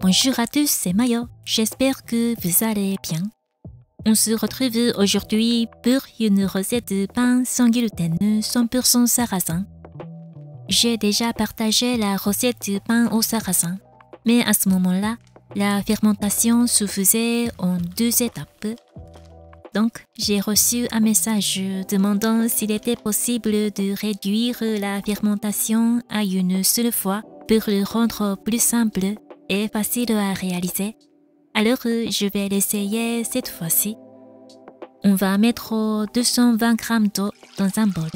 Bonjour à tous, c'est Mayo. J'espère que vous allez bien. On se retrouve aujourd'hui pour une recette de pain sans gluten 100% sarrasin. J'ai déjà partagé la recette de pain au sarrasin, mais à ce moment-là, la fermentation se faisait en 2 étapes. Donc, j'ai reçu un message demandant s'il était possible de réduire la fermentation à une seule fois pour le rendre plus simple et facile à réaliser. Alors, je vais l'essayer cette fois-ci. On va mettre 220 g d'eau dans un bol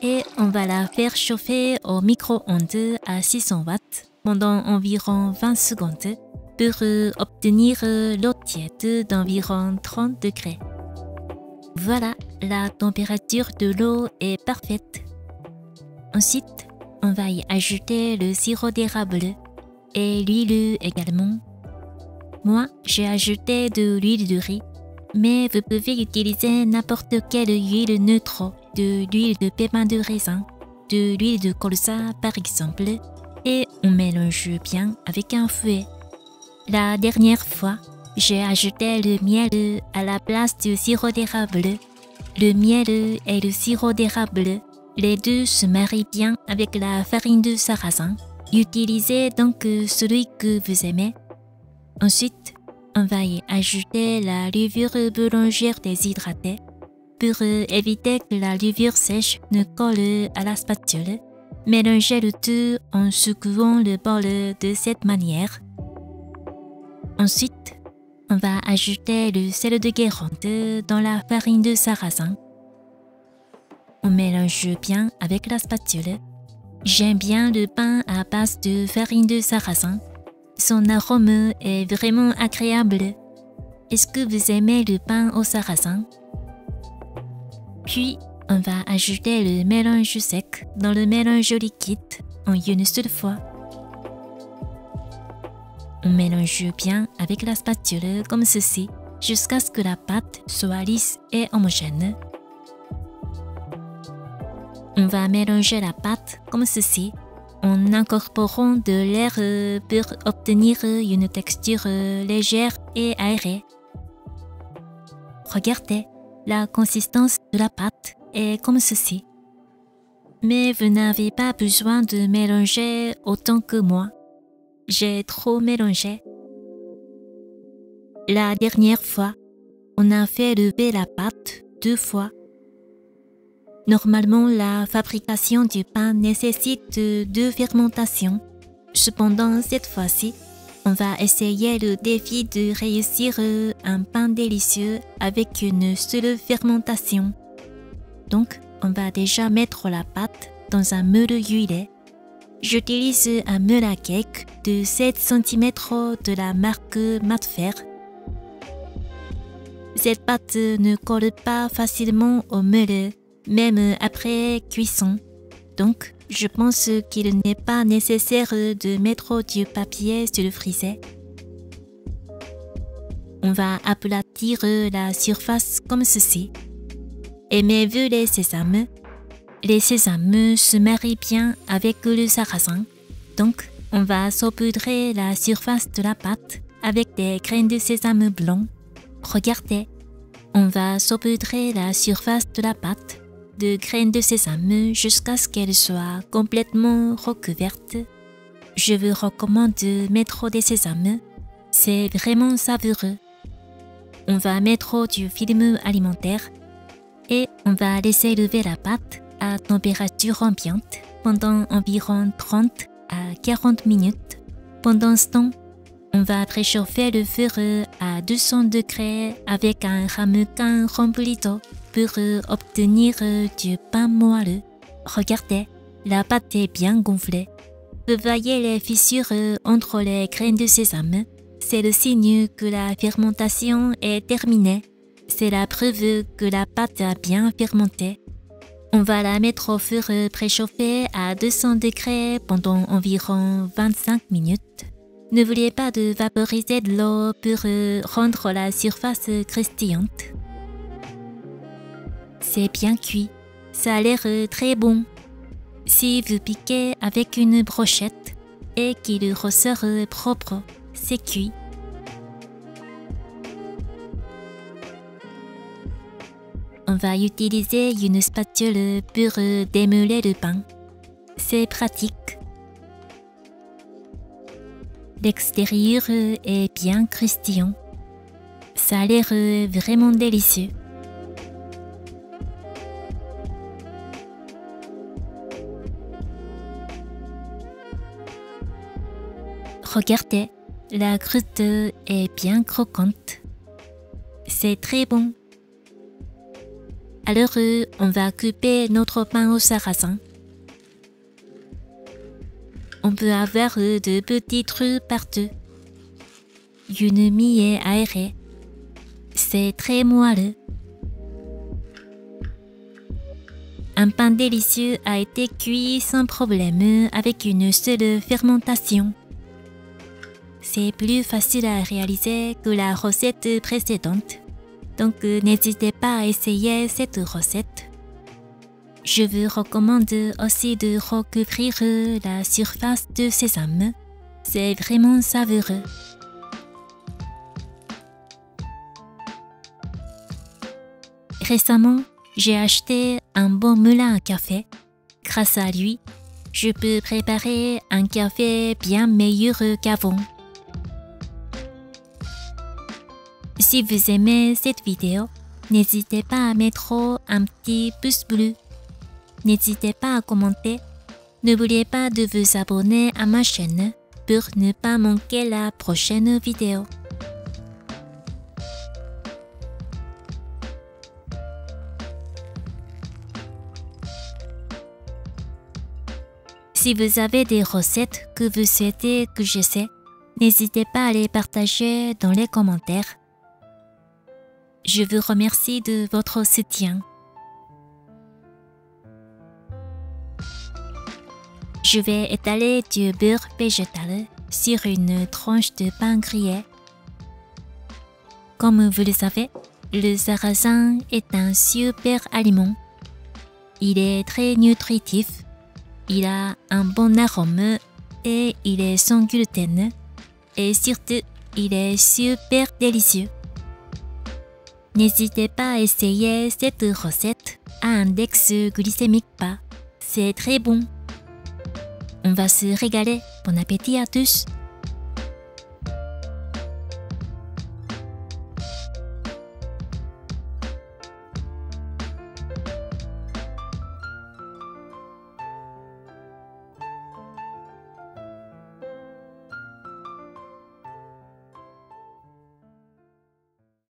et on va la faire chauffer au micro-ondes à 600 watts pendant environ 20 secondes pour obtenir l'eau tiède d'environ 30 degrés. Voilà, la température de l'eau est parfaite. Ensuite, on va y ajouter le sirop d'érable et l'huile également. Moi, j'ai ajouté de l'huile de riz, mais vous pouvez utiliser n'importe quelle huile neutre, de l'huile de pépins de raisin, de l'huile de colza par exemple, et on mélange bien avec un fouet. La dernière fois, j'ai ajouté le miel à la place du sirop d'érable. Le miel et le sirop d'érable, les deux se marient bien avec la farine de sarrasin. Utilisez donc celui que vous aimez. Ensuite, on va y ajouter la levure boulangère déshydratée pour éviter que la levure sèche ne colle à la spatule. Mélangez le tout en secouant le bol de cette manière. Ensuite, on va ajouter le sel de Guérande dans la farine de sarrasin. On mélange bien avec la spatule. J'aime bien le pain à base de farine de sarrasin. Son arôme est vraiment agréable. Est-ce que vous aimez le pain au sarrasin? Puis, on va ajouter le mélange sec dans le mélange liquide en une seule fois. On mélange bien avec la spatule comme ceci jusqu'à ce que la pâte soit lisse et homogène. On va mélanger la pâte comme ceci en incorporant de l'air pour obtenir une texture légère et aérée. Regardez, la consistance de la pâte est comme ceci. Mais vous n'avez pas besoin de mélanger autant que moi. J'ai trop mélangé. La dernière fois, on a fait lever la pâte 2 fois. Normalement, la fabrication du pain nécessite 2 fermentations. Cependant, cette fois-ci, on va essayer le défi de réussir un pain délicieux avec une seule fermentation. Donc, on va déjà mettre la pâte dans un moule huilé. J'utilise un moule à cake de 7 cm de la marque Matfer. Cette pâte ne colle pas facilement au moule, même après cuisson. Donc, je pense qu'il n'est pas nécessaire de mettre du papier sur le frisé. On va aplatir la surface comme ceci. Aimez-vous les sésames? Les sésames se marient bien avec le sarrasin. Donc, on va saupoudrer la surface de la pâte avec des graines de sésame blanc. Regardez, on va saupoudrer la surface de la pâte de graines de sésame jusqu'à ce qu'elle soit complètement recouverte. Je vous recommande de mettre des sésames. C'est vraiment savoureux. On va mettre du film alimentaire et on va laisser lever la pâte à température ambiante pendant environ 30 à 40 minutes. Pendant ce temps, on va préchauffer le feu à 200 degrés avec un ramequin rempli d'eau pour obtenir du pain moelleux. Regardez, la pâte est bien gonflée. Vous voyez les fissures entre les graines de sésame. C'est le signe que la fermentation est terminée. C'est la preuve que la pâte a bien fermenté. On va la mettre au four préchauffé à 200 degrés pendant environ 25 minutes. N'oubliez pas de vaporiser de l'eau pour rendre la surface croustillante. c'est bien cuit. Ça a l'air très bon. Si vous piquez avec une brochette et qu'il ressort propre, c'est cuit. On va utiliser une spatule pour démêler le pain. C'est pratique. L'extérieur est bien croustillant. Ça a l'air vraiment délicieux. Regardez, la croûte est bien croquante. C'est très bon. Alors, on va couper notre pain au sarrasin. On peut avoir de petits trous partout. Une mie est aérée. C'est très moelleux. Un pain délicieux a été cuit sans problème avec une seule fermentation. C'est plus facile à réaliser que la recette précédente. Donc n'hésitez pas à essayer cette recette. Je vous recommande aussi de recouvrir la surface de sésame. C'est vraiment savoureux. Récemment, j'ai acheté un bon moulin à café. Grâce à lui, je peux préparer un café bien meilleur qu'avant. Si vous aimez cette vidéo, n'hésitez pas à mettre un petit pouce bleu. N'hésitez pas à commenter. N'oubliez pas de vous abonner à ma chaîne pour ne pas manquer la prochaine vidéo. Si vous avez des recettes que vous souhaitez que j'essaie, n'hésitez pas à les partager dans les commentaires. Je vous remercie de votre soutien. Je vais étaler du beurre végétal sur une tranche de pain grillé. Comme vous le savez, le sarrasin est un super aliment. Il est très nutritif, il a un bon arôme et il est sans gluten. Et surtout, il est super délicieux. N'hésitez pas à essayer cette recette à index glycémique bas. C'est très bon. On va se régaler. Bon appétit à tous!